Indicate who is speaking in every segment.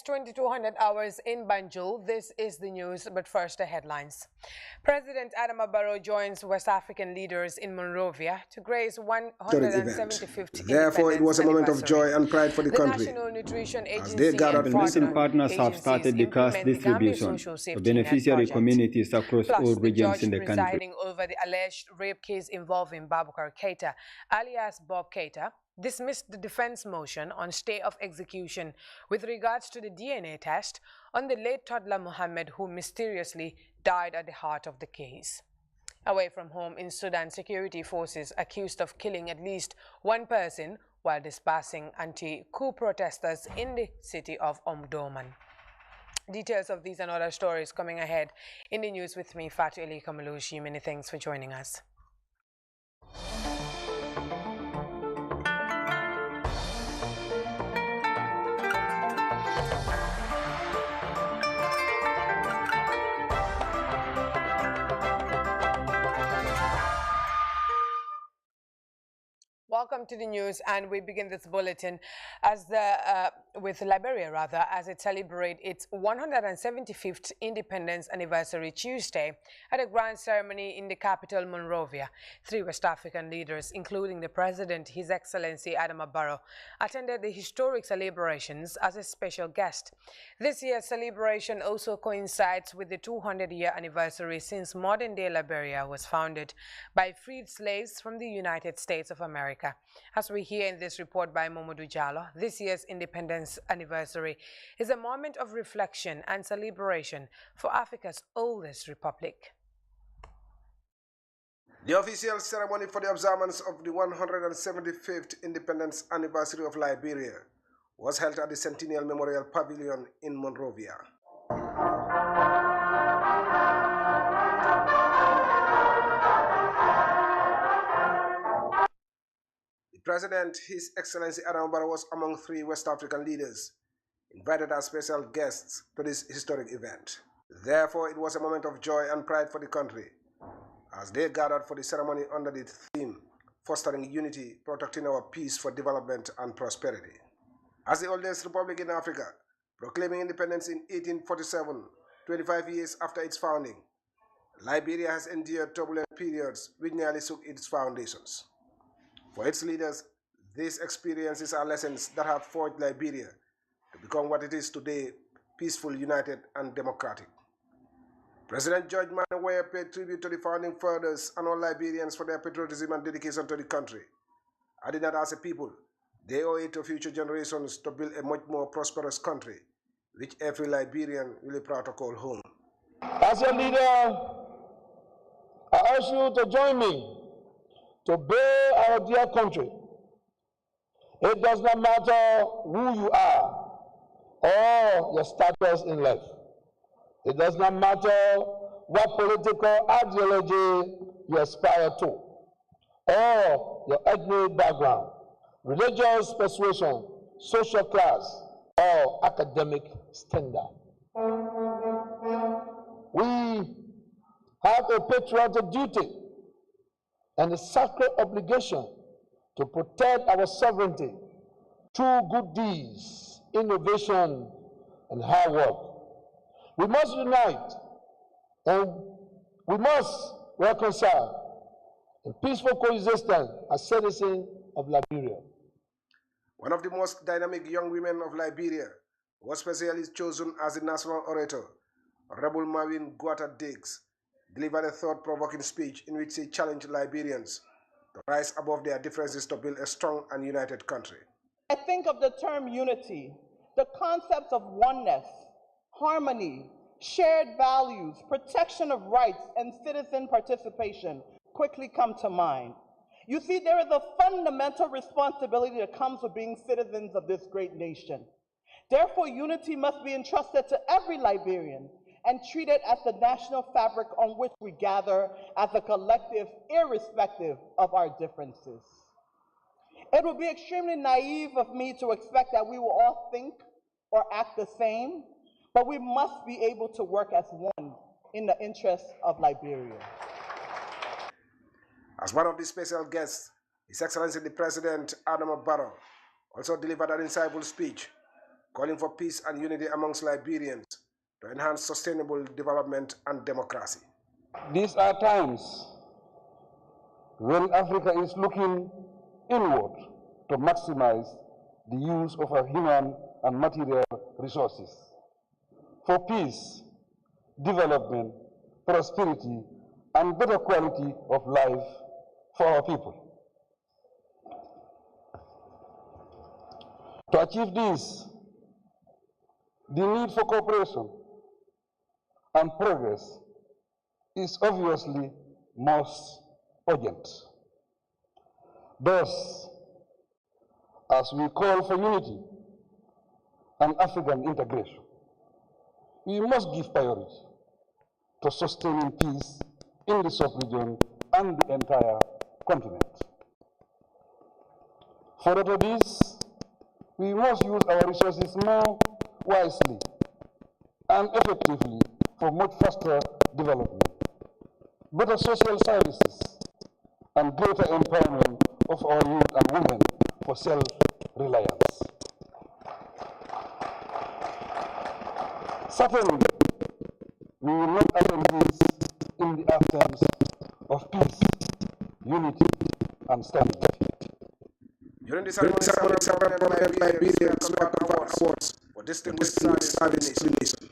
Speaker 1: It's 2200 hours in Banjul. This is the news, but first the headlines. President Adama Barrow joins West African leaders in Monrovia to grace 175th
Speaker 2: Therefore, it was a moment of joy and pride for the country.
Speaker 1: National Nutrition
Speaker 2: As they
Speaker 1: Agency
Speaker 2: gathered
Speaker 1: and
Speaker 3: Beneficent partners have
Speaker 1: agencies
Speaker 3: started the cash
Speaker 1: implement the Gambia
Speaker 3: distribution
Speaker 1: Social
Speaker 3: to
Speaker 1: Safety Net
Speaker 3: beneficiary
Speaker 1: project.
Speaker 3: communities across
Speaker 1: Plus,
Speaker 3: all
Speaker 1: the
Speaker 3: regions
Speaker 1: judge
Speaker 3: in the country.
Speaker 1: presiding over the alleged rape case involving Babukar Keita, alias Bob Keita, dismissed the defense motion on stay of execution with regards to the DNA test on the late toddler Mohammed, who mysteriously died at the heart of the case. Away from home in Sudan, security forces accused of killing at least one person while dispersing anti-coup protesters in the city of Omdurman. Details of these and other stories coming ahead in the news with me, Fatu Eli Kamalushi. Many thanks for joining us. Welcome to the news, and we begin this bulletin with Liberia, as it celebrates its 175th independence anniversary Tuesday at a grand ceremony in the capital, Monrovia. 3 West African leaders, including the President, His Excellency Adama Barrow, attended the historic celebrations as a special guest. This year's celebration also coincides with the 200-year anniversary since modern-day Liberia was founded by freed slaves from the United States of America. As we hear in this report by Momodou Diallo, this year's independence anniversary is a moment of reflection and celebration for Africa's oldest republic.
Speaker 2: The official ceremony for the observance of the 175th independence anniversary of Liberia was held at the Centennial Memorial Pavilion in Monrovia. President, His Excellency Adama Barrow, was among 3 West African leaders invited as special guests to this historic event. Therefore, it was a moment of joy and pride for the country as they gathered for the ceremony under the theme, Fostering Unity, Protecting Our Peace for Development and Prosperity. As the oldest republic in Africa, proclaiming independence in 1847, 25 years after its founding, Liberia has endured turbulent periods which nearly shook its foundations. For its leaders, these experiences are lessons that have forged Liberia to become what it is today, peaceful, united, and democratic. President George Manawaya paid tribute to the founding fathers and all Liberians for their patriotism and dedication to the country, adding that as a people, they owe it to future generations to build a much more prosperous country, which every Liberian will be proud to call home.
Speaker 4: As a leader, I ask you to join me to build our dear country. It does not matter who you are or your status in life. It does not matter what political ideology you aspire to or your ethnic background, religious persuasion, social class, or academic standard. We have a patriotic duty and a sacred obligation to protect our sovereignty through good deeds, innovation, and hard work. We must unite and we must reconcile in peaceful coexistence as citizens of Liberia.
Speaker 2: One of the most dynamic young women of Liberia was specially chosen as the national orator. Rebel Marvin Guata Diggs delivered a thought-provoking speech in which he challenged Liberians to rise above their differences to build a strong and united country.
Speaker 5: I think of the term unity, the concepts of oneness, harmony, shared values, protection of rights, and citizen participation quickly come to mind. You see, there is a fundamental responsibility that comes with being citizens of this great nation. Therefore, unity must be entrusted to every Liberian and treated as the national fabric on which we gather as a collective, irrespective of our differences. It would be extremely naive of me to expect that we will all think or act the same, but we must be able to work as one in the interests of Liberia.
Speaker 2: As one of the special guests, His Excellency the President Adama Barrow also delivered an insightful speech calling for peace and unity amongst Liberians to enhance sustainable development and democracy.
Speaker 4: These are times when Africa is looking inward to maximize the use of our human and material resources for peace, development, prosperity, and better quality of life for our people. To achieve this, the need for cooperation and progress is obviously most urgent. Thus, as we call for unity and African integration, we must give priority to sustaining peace in the sub-region and the entire continent. Further to this, we must use our resources more wisely and effectively for much faster development, better social services, and greater empowerment of our youth and women for self-reliance. Certainly, we will not attempt this in the absence of peace, unity, and stability.
Speaker 2: During this ceremony, prominent Liberians were conferred awards for distinguished service to the nation.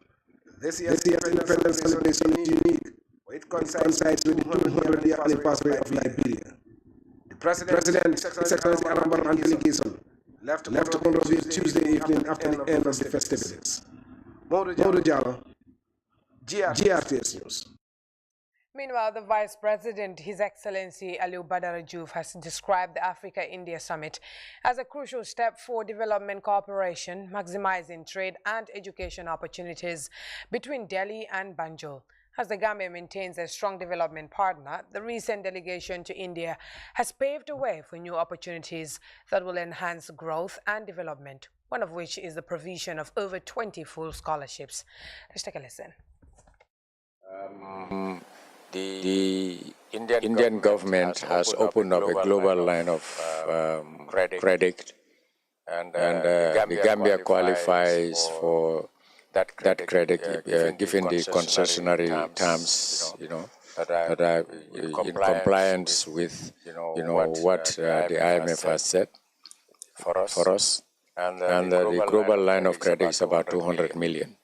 Speaker 2: This year's independence celebration is unique, for it coincides with the 200-year anniversary of Liberia. The President, His Excellency Arambara and delegation left to Monrovia Tuesday evening after the end of the festivities. Modu Jallo, GRTS News.
Speaker 1: Meanwhile, the Vice President, His Excellency Aliou Badara Diouf, has described the Africa-India Summit as a crucial step for development cooperation, maximizing trade and education opportunities between Delhi and Banjul. As the Gambia maintains a strong development partner, the recent delegation to India has paved the way for new opportunities that will enhance growth and development, one of which is the provision of over 20 full scholarships. Let's take a listen.
Speaker 3: The Indian government has opened up a global line of credit, and the Gambia qualifies for that credit given the concessionary terms, that are in compliance with, what the IMF has said for us. And the global line of credit is about 200 million.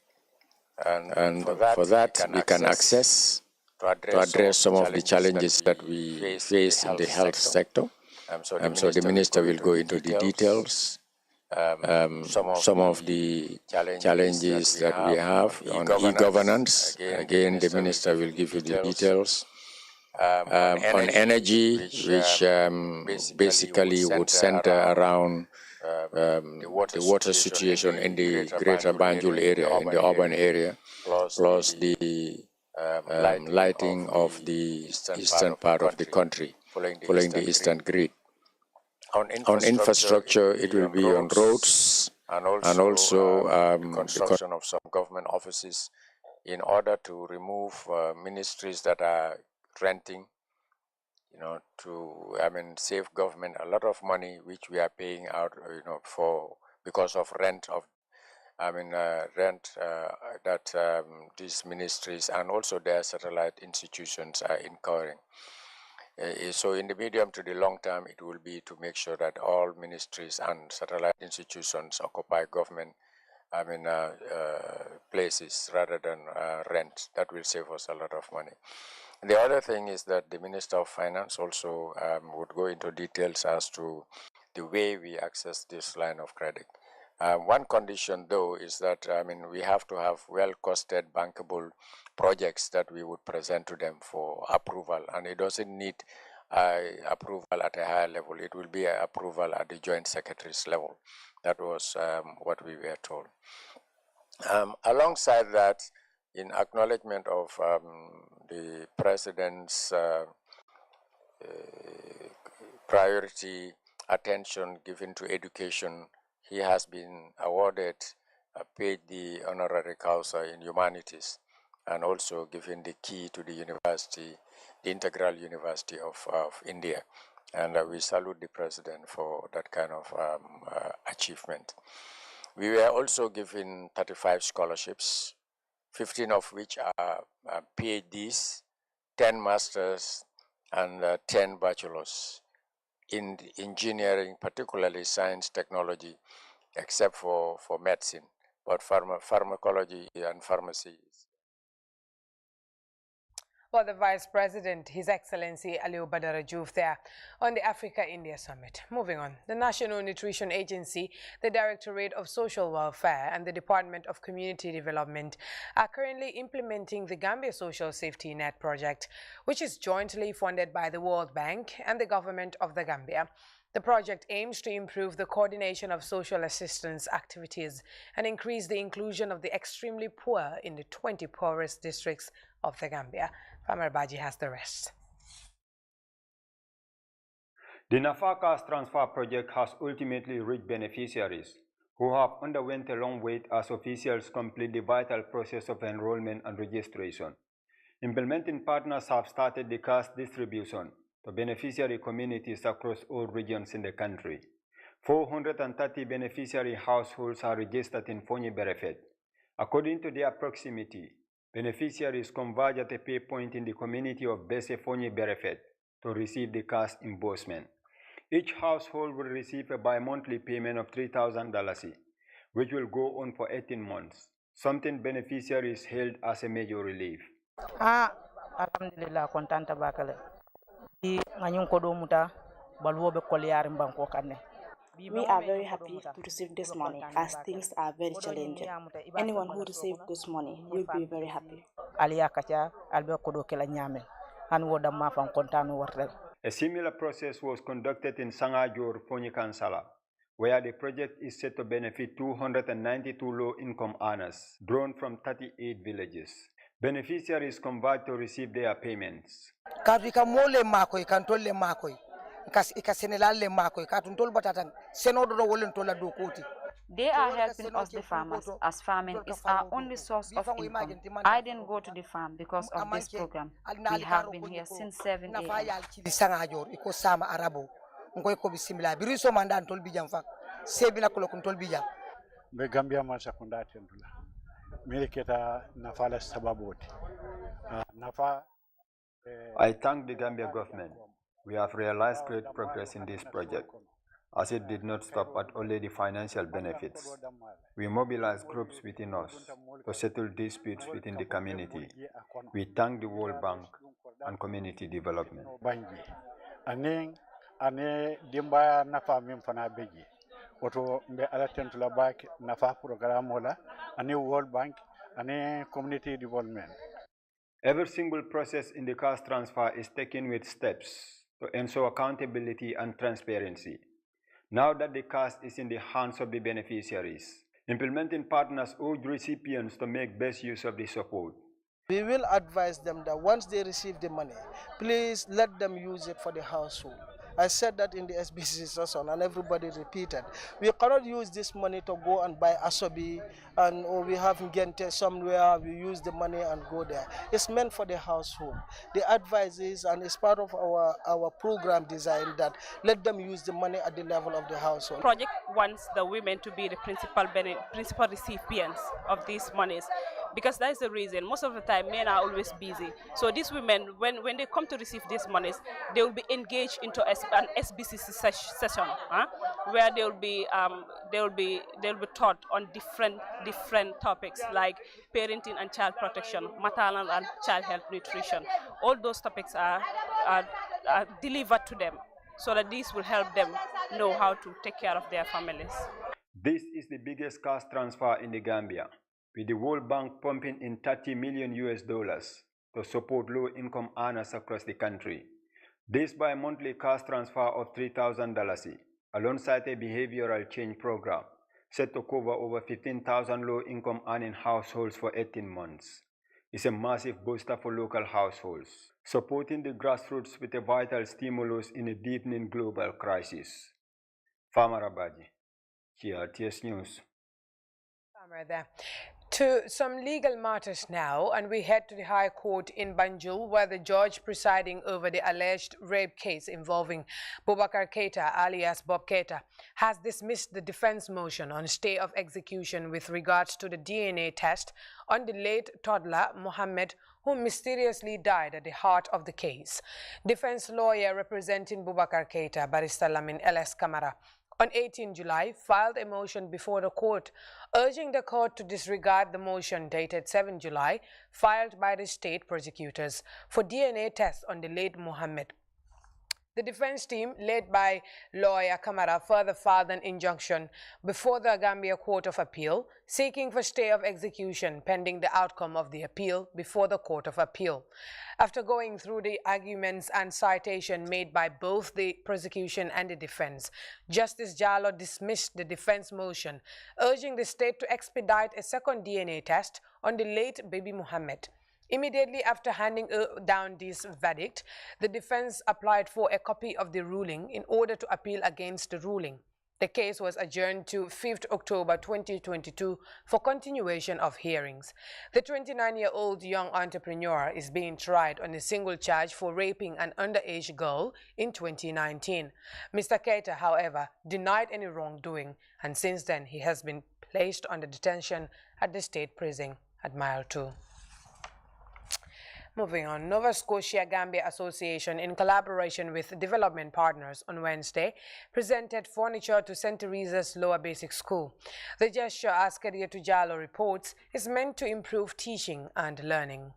Speaker 3: And for that, we can access to address some of the challenges that we face in the health sector. So the minister will go into the details. Some of the challenges that we have on e-governance. Again, the minister will give you the details. On energy, which basically would center around the water situation in the greater Banjul area, in the urban area, plus the lighting of the eastern part of the country, following the eastern grid. On infrastructure, it will be on roads and also the construction of some government offices in order to remove ministries that are renting, to save government a lot of money which we are paying out, because of rent that these ministries and also their satellite institutions are incurring. So in the medium to the long term, it will be to make sure that all ministries and satellite institutions occupy government places rather than rent. That will save us a lot of money. The other thing is that the Minister of Finance also would go into details as to the way we access this line of credit. One condition, though, is that we have to have well-costed, bankable projects that we would present to them for approval, and it doesn't need approval at a higher level. It will be an approval at the Joint Secretaries level. That was what we were told. Alongside that, in acknowledgement of the President's priority attention given to education, he has been awarded paid the honorary causa in humanities, and also given the key to the university, the Integral University of India. And we salute the President for that kind of achievement. We were also given 35 scholarships, 15 of which are PhDs, 10 masters, and 10 bachelors in engineering, particularly science, technology, except for medicine, but pharmacology and pharmacy.
Speaker 1: Well, the Vice President, His Excellency Aliou Badara Diouf there on the Africa-India Summit. Moving on, the National Nutrition Agency, the Directorate of Social Welfare and the Department of Community Development are currently implementing the Gambia Social Safety Net project, which is jointly funded by the World Bank and the Government of the Gambia. The project aims to improve the coordination of social assistance activities and increase the inclusion of the extremely poor in the 20 poorest districts of the Gambia. Famar Baji has the rest.
Speaker 6: The NAFA transfer project has ultimately reached beneficiaries who have underwent a long wait as officials complete the vital process of enrollment and registration. Implementing partners have started the cash distribution to beneficiary communities across all regions in the country. 430 beneficiary households are registered in Fonyi Berefet. According to their proximity, beneficiaries converge at a pay point in the community of Bese Fonyi Berefet to receive the cash reimbursement. Each household will receive a bi-monthly payment of $3,000, which will go on for 18 months, something beneficiaries hailed as a major relief.
Speaker 7: Alhamdulillah, kontanta bakale. Di nganyung kodo muta balwobe koliyari mbanko kanne.
Speaker 8: We are very happy to receive this money as things are very challenging. Anyone who receives this money will be very happy.
Speaker 6: A similar process was conducted in Sangajor, Fonyi Kansala, where the project is set to benefit 292 low-income earners drawn from 38 villages. Beneficiaries convert to receive their payments.
Speaker 9: They are helping us, the farmers, as farming is our only source of income. I didn't go to the farm because of this program. We have been here since 7 a.m.
Speaker 6: I thank the Gambia government. We have realized great progress in this project, as it did not stop at only the financial benefits. We mobilized groups within us to settle disputes within the community. We thank the World Bank and Community Development.
Speaker 10: Oto mbe ala tentula bak nafa program wala ani World Bank ani Community Development.
Speaker 6: Every single process in the cash transfer is taken with steps to ensure accountability and transparency. Now that the cash is in the hands of the beneficiaries, implementing partners urge recipients to make best use of the support.
Speaker 11: We will advise them that once they receive the money, please let them use it for the household. I said that in the SBC session and everybody repeated. We cannot use this money to go and buy asobi or we have gente somewhere, we use the money and go there. It's meant for the household. The advice is, and it's part of our program design, that let them use the money at the level of the household.
Speaker 12: Project wants the women to be the principal recipients of these monies, because that's the reason. Most of the time, men are always busy. So these women, when they come to receive these monies, they will be engaged into an SBCC session, where they will be taught on different topics like parenting and child protection, maternal and child health nutrition. All those topics are delivered to them, so that this will help them know how to take care of their families.
Speaker 6: This is the biggest cash transfer in the Gambia, with the World Bank pumping in $30 million to support low-income earners across the country. This bi-monthly cash transfer of $3,000, alongside a behavioral change program, set to cover over 15,000 low-income earning households for 18 months, is a massive booster for local households, supporting the grassroots with a vital stimulus in a deepening global crisis. Farmer Abaji, GRTS News.
Speaker 1: There. To some legal matters now, and we head to the High Court in Banjul, where the judge presiding over the alleged rape case involving Boubacar Keita, alias Bob Keita, has dismissed the defense motion on stay of execution with regards to the DNA test on the late toddler Mohammed, who mysteriously died at the heart of the case. Defense lawyer representing Boubacar Keita, Barrister Lamin L.S. Camara, on 18 July, filed a motion before the court, urging the court to disregard the motion dated 7 July, filed by the state prosecutors for DNA tests on the late Mohammed. The defense team, led by lawyer Camara, further filed an injunction before the Gambia Court of Appeal, seeking for stay of execution pending the outcome of the appeal before the Court of Appeal. After going through the arguments and citation made by both the prosecution and the defense, Justice Jallo dismissed the defense motion, urging the state to expedite a second DNA test on the late baby Mohammed. Immediately after handing down this verdict, the defense applied for a copy of the ruling in order to appeal against the ruling. The case was adjourned to 5th October 2022 for continuation of hearings. The 29-year-old young entrepreneur is being tried on a single charge for raping an underage girl in 2019. Mr. Keita, however, denied any wrongdoing, and since then he has been placed under detention at the state prison at Mile 2. Moving on, Nova Scotia Gambia Association, in collaboration with development partners on Wednesday, presented furniture to St. Teresa's Lower Basic School. The gesture, as Kadietu Jallo reports, is meant to improve teaching and learning.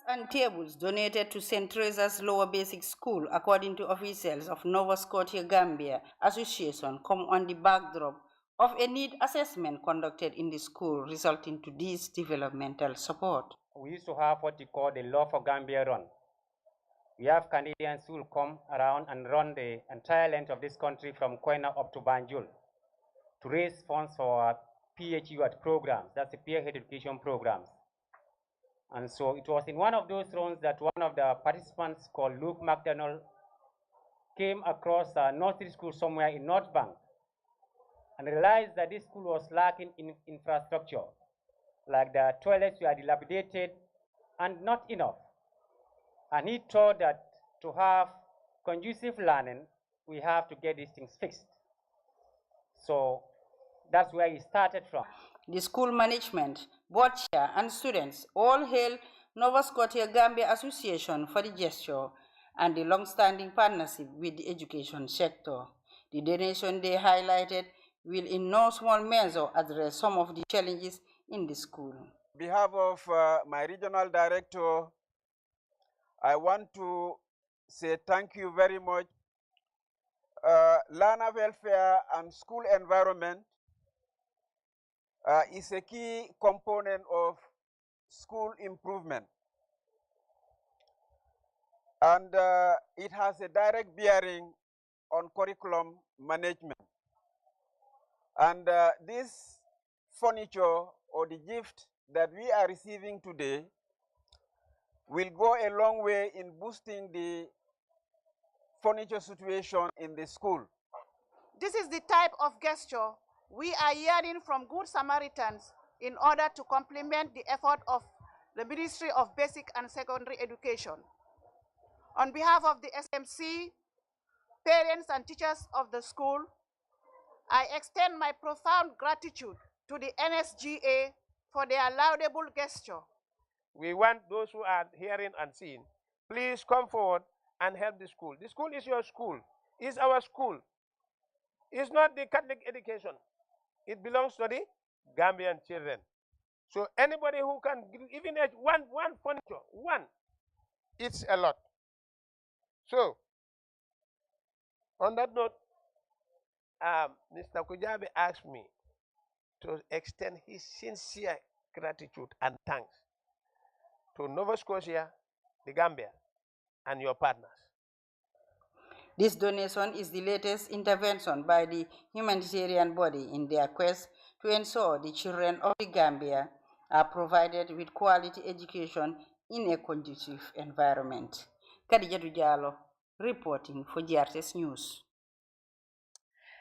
Speaker 13: And tables donated to St. Teresa's Lower Basic School, according to officials of Nova Scotia Gambia Association, come on the backdrop of a need assessment conducted in the school, resulting to this developmental support.
Speaker 14: We used to have what we call the Law for Gambia Run. We have Canadians who will come around and run the entire length of this country from Koina up to Banjul to raise funds for our PHU at programs, that's the peer education programs. And so it was in one of those runs that one of the participants called Luke McDonald came across a nursery school somewhere in North Bank and realized that this school was lacking in infrastructure, like the toilets were dilapidated and not enough. And he thought that to have conducive learning, we have to get these things fixed. So that's where he started from.
Speaker 13: The school management, board chair, and students all hail Nova Scotia Gambia Association for the gesture and the long-standing partnership with the education sector. The donation they highlighted will in no small measure address some of the challenges in the school.
Speaker 15: On behalf of my regional director, I want to say thank you very much. Learner welfare and school environment is a key component of school improvement. And it has a direct bearing on curriculum management. And this furniture or the gift that we are receiving today will go a long way in boosting the furniture situation in the school.
Speaker 16: This is the type of gesture we are hearing from Good Samaritans in order to complement the effort of the Ministry of Basic and Secondary Education. On behalf of the SMC, parents and teachers of the school, I extend my profound gratitude to the NSGA for their laudable gesture.
Speaker 17: We want those who are hearing and seeing, please come forward and help the school. The school is your school. It's our school. It's not the Catholic education. It belongs to the Gambian children. So anybody who can give even one furniture, one, it's a lot. So on that note, Mr. Kujabi asked me to extend his sincere gratitude and thanks to Nova Scotia, the Gambia, and your partners.
Speaker 13: This donation is the latest intervention by the humanitarian body in their quest to ensure the children of the Gambia are provided with quality education in a conducive environment. Kadijatu Jallo, reporting for GRTS News.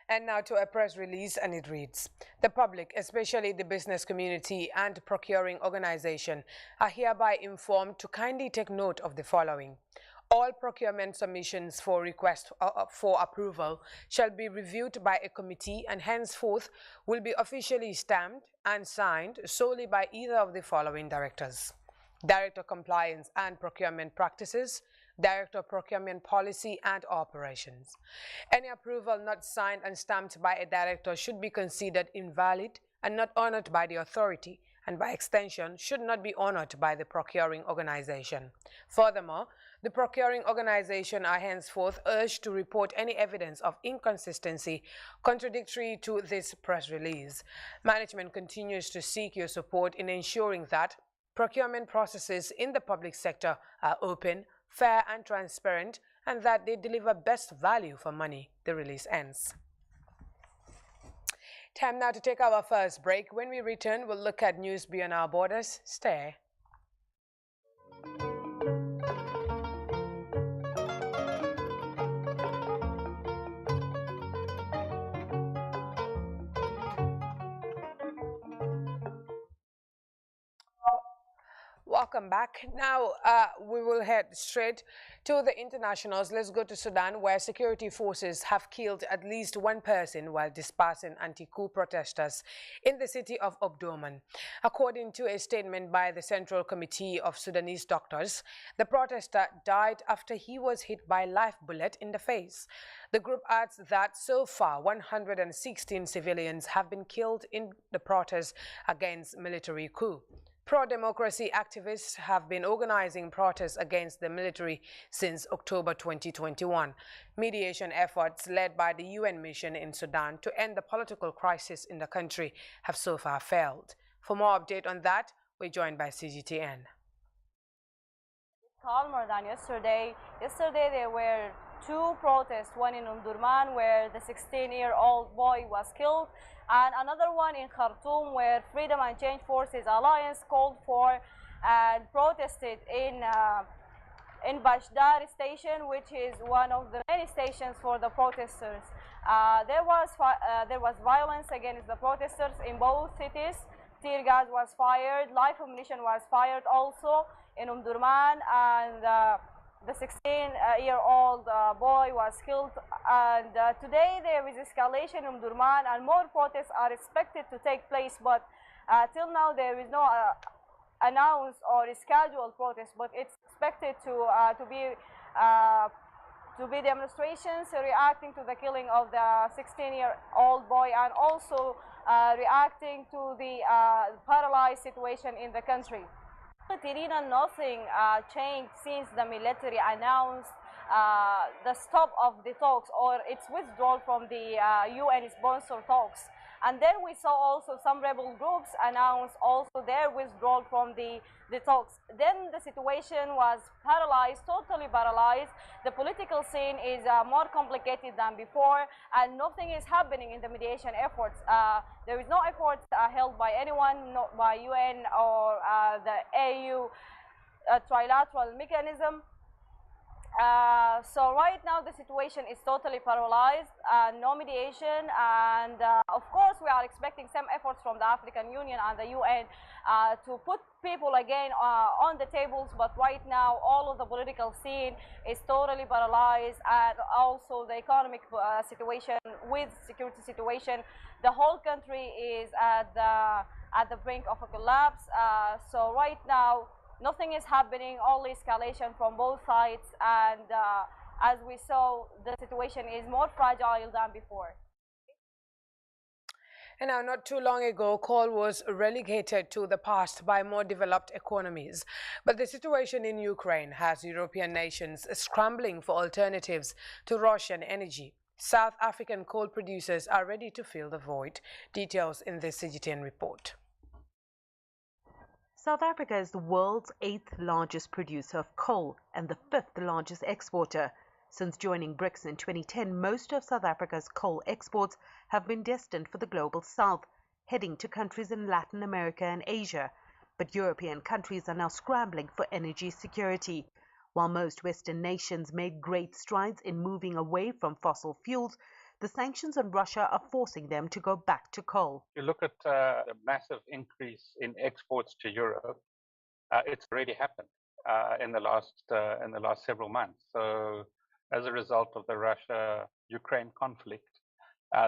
Speaker 1: And now to a press release, and it reads, the public, especially the business community and procuring organization, are hereby informed to kindly take note of the following. All procurement submissions for request for approval shall be reviewed by a committee and henceforth will be officially stamped and signed solely by either of the following directors: Director Compliance and Procurement Practices, Director of Procurement Policy and Operations. Any approval not signed and stamped by a director should be considered invalid and not honored by the authority, and by extension should not be honored by the procuring organization. Furthermore, the procuring organization are henceforth urged to report any evidence of inconsistency contradictory to this press release. Management continues to seek your support in ensuring that procurement processes in the public sector are open, fair and transparent, and that they deliver best value for money. The release ends. Time now to take our first break. When we return, we'll look at news beyond our borders. Stay. Welcome back. Now we will head straight to the internationals. Let's go to Sudan, where security forces have killed at least one person while dispersing anti-coup protesters in the city of Omdurman. According to a statement by the Central Committee of Sudanese Doctors, the protester died after he was hit by a live bullet in the face. The group adds that so far 116 civilians have been killed in the protests against military coup. Pro-democracy activists have been organizing protests against the military since October 2021. Mediation efforts led by the UN mission in Sudan to end the political crisis in the country have so far failed. For more update on that, we're joined by CGTN.
Speaker 18: Calmer than yesterday. Yesterday there were two protests, one in Omdurman where the 16-year-old boy was killed, and another one in Khartoum where Freedom and Change Forces Alliance called for and protested in Bashdar station, which is one of the many stations for the protesters. There was violence against the protesters in both cities. Tear gas was fired, live ammunition was fired also in Omdurman, and the 16-year-old boy was killed. And today there is escalation in Omdurman and more protests are expected to take place, but till now there is no announced or scheduled protest, but it's expected to be demonstrations reacting to the killing of the 16-year-old boy, and also reacting to the paralyzed situation in the country. Tirina, nothing changed since the military announced the stop of the talks or its withdrawal from the UN-sponsored talks. And then we saw also some rebel groups announce also their withdrawal from the talks. Then the situation was paralyzed, totally paralyzed. The political scene is more complicated than before, and nothing is happening in the mediation efforts. There is no effort held by anyone, not by UN or the AU trilateral mechanism. So right now the situation is totally paralyzed, no mediation, and of course we are expecting some efforts from the African Union and the UN to put people again on the tables, but right now all of the political scene is totally paralyzed, and also the economic situation with security situation. The whole country is at the brink of a collapse. So right now nothing is happening, only escalation from both sides, and as we saw, the situation is more fragile than before.
Speaker 1: And now, not too long ago, coal was relegated to the past by more developed economies. But the situation in Ukraine has European nations scrambling for alternatives to Russian energy. South African coal producers are ready to fill the void. Details in this CGTN report.
Speaker 19: South Africa is the world's 8th largest producer of coal and the 5th largest exporter. Since joining BRICS in 2010, most of South Africa's coal exports have been destined for the global south, heading to countries in Latin America and Asia. But European countries are now scrambling for energy security. While most Western nations made great strides in moving away from fossil fuels the sanctions on Russia are forcing them to go back to coal.
Speaker 20: If you look at the massive increase in exports to Europe, it's already happened in the last several months. So, as a result of the Russia-Ukraine conflict,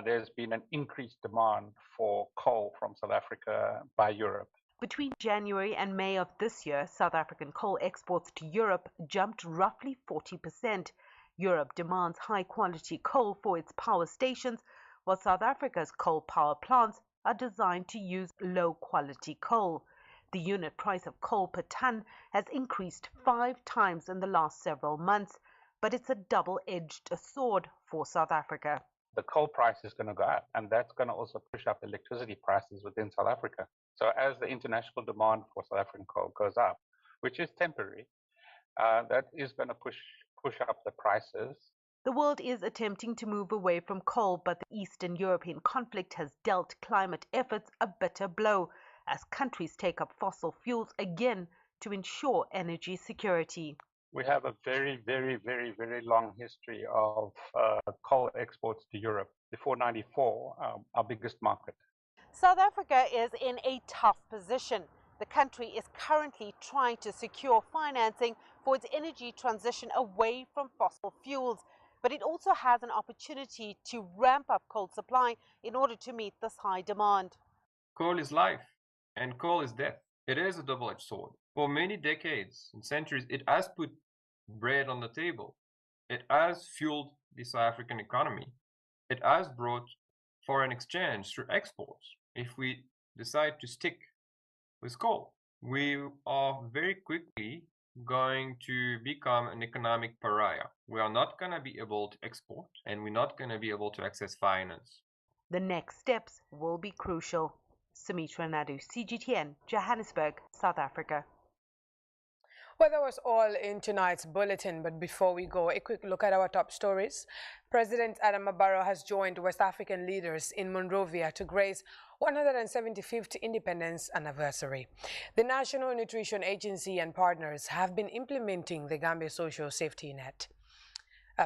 Speaker 20: there's been an increased demand for coal from South Africa by Europe.
Speaker 19: Between January and May of this year, South African coal exports to Europe jumped roughly 40%. Europe demands high-quality coal for its power stations, while South Africa's coal power plants are designed to use low-quality coal. The unit price of coal per ton has increased 5 times in the last several months, but it's a double-edged sword for South Africa.
Speaker 20: The coal price is going to go up, and that's going to also push up electricity prices within South Africa. So as the international demand for South African coal goes up, which is temporary, that is going to push up the prices.
Speaker 19: The world is attempting to move away from coal, but the Eastern European conflict has dealt climate efforts a bitter blow as countries take up fossil fuels again to ensure energy security.
Speaker 20: We have a very, very, very, very long history of coal exports to Europe. Before '94, our biggest market.
Speaker 19: South Africa is in a tough position. The country is currently trying to secure financing for its energy transition away from fossil fuels, but it also has an opportunity to ramp up coal supply in order to meet this high demand.
Speaker 21: Coal is life, and coal is death. It is a double-edged sword. For many decades and centuries, it has put bread on the table. It has fueled the South African economy. It has brought foreign exchange through exports. If we decide to stick with coal, we are very quickly going to become an economic pariah. We are not going to be able to export, and we're not going to be able to access finance.
Speaker 19: The next steps will be crucial. Sumitra Nadu, CGTN, Johannesburg, South Africa.
Speaker 1: Well, that was all in tonight's bulletin, but before we go, a quick look at our top stories. President Adama Barrow has joined West African leaders in Monrovia to grace 175th independence anniversary. The National Nutrition Agency and partners have been implementing the Gambia Social Safety Net.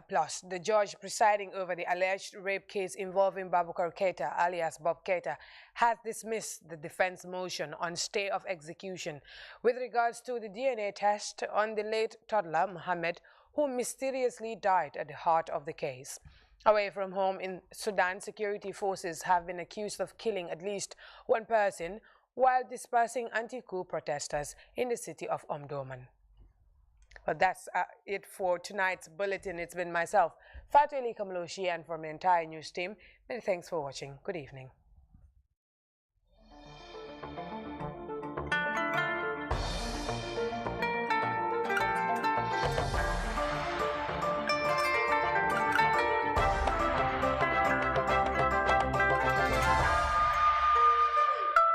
Speaker 1: Plus, the judge presiding over the alleged rape case involving Babukar Keita, alias Bob Keita, has dismissed the defense motion on stay of execution with regards to the DNA test on the late toddler Mohammed, who mysteriously died at the heart of the case. Away from home in Sudan, security forces have been accused of killing at least one person while dispersing anti-coup protesters in the city of Omdurman. Well, that's it for tonight's bulletin. It's been myself, Fatu Ali Kamloshi, and from the entire news team. Many thanks for watching. Good evening.